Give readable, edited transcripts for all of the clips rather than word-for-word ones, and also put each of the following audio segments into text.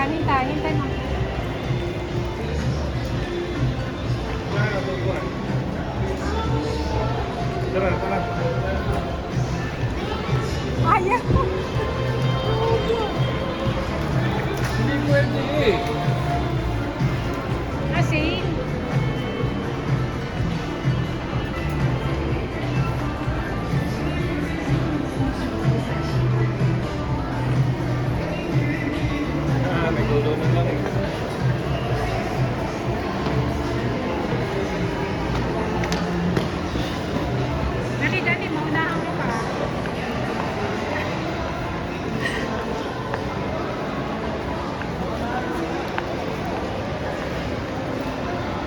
yan, hintay mo. Tara, tara. Ayaw. Hindi pwede eh. Kasi, May gulo na lang eh. dali, maunahan ko pa.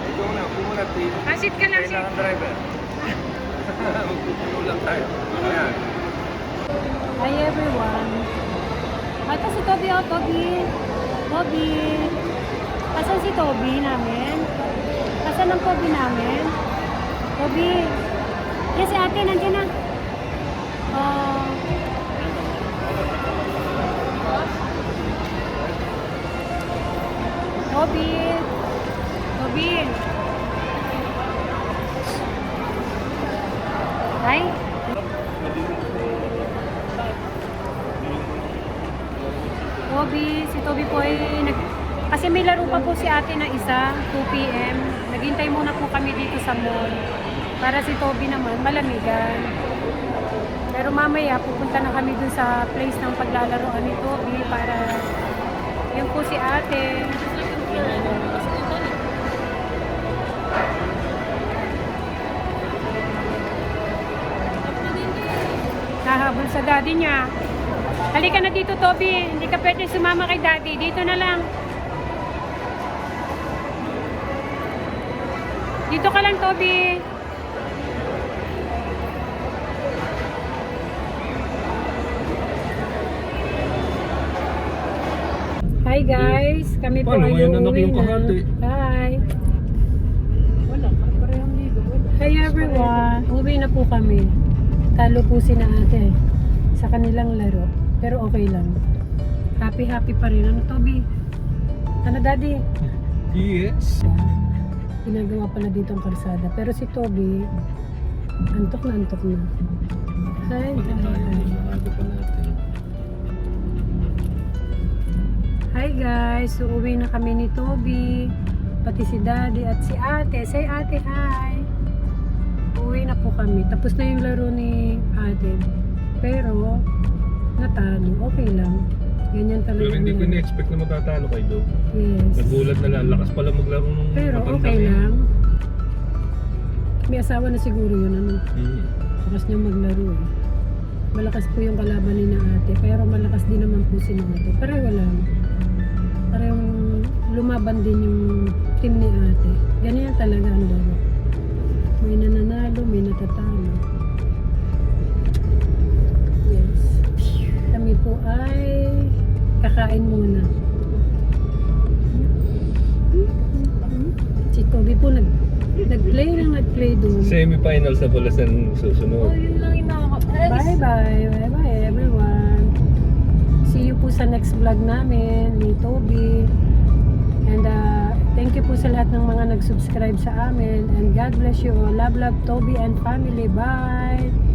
Ikaw na, pumunat eh. Pasit ka lang, Kailangan driver. Magpupuno lang tayo. Ayan. Hi everyone. Ito si Toby, oh, Toby. Toby. Asan si Toby namin? Asan ang Toby namin? Toby. Yes, si ate, nandiyan na. Oh. Toby. Toby. Hi. Toby, si Toby po ay kasi may laro pa po si ate na isa, 2 p.m. Naghintay muna po kami dito sa mall. Para si Toby naman, malamigan. Pero mamaya, pupunta na kami dun sa place ng paglalaroan ni Toby para yun po si ate. Hahabol sa daddy niya. Halika na dito, Toby. Hindi ka pwede sumama kay daddy. Dito na lang. Dito ka lang, Toby. Hi guys, kami po Paano ay ngayon anak uuwi yung na. kahati? Hi. Wala, parehong ligo. Hi everyone. Uuwi na po kami. Talo po si na ate sa kanilang laro. Pero okay lang. Happy pa rin. Ano, Toby? Ano, daddy? Yes. Ginagawa pala dito ang kalsada. Pero si Toby, antok na. Hi. Hi guys, so uwi na kami ni Toby, pati si daddy at si ate. Say ate, hi. Uwi na po kami. Tapos na yung laro ni ate. Pero, natalo. Okay lang. Ganyan talaga. Pero hindi ko yan. na-expect na matatalo kay Do. Yes. Nagulat na lang. Lakas pala maglaro nung Pero matanda okay na yun. lang. May asawa na siguro yun. Ano? Hmm. Lakas niya maglaro eh. Malakas po yung kalaban ni na ate. Pero malakas din naman po si ate. Pareho lang. Parehong lumaban din yung team ni ate. Ganyan talaga ang laro. May nananalo, may natatalo. Yes. Kami po ay kakain muna. Si Toby po nag-play doon. Semi-finals na pala sa susunod. Yun lang Bye everyone. See you po sa next vlog namin ni Toby. And thank you po sa lahat ng mga nag-subscribe sa amin. And God bless you all. Love, Toby and family. Bye!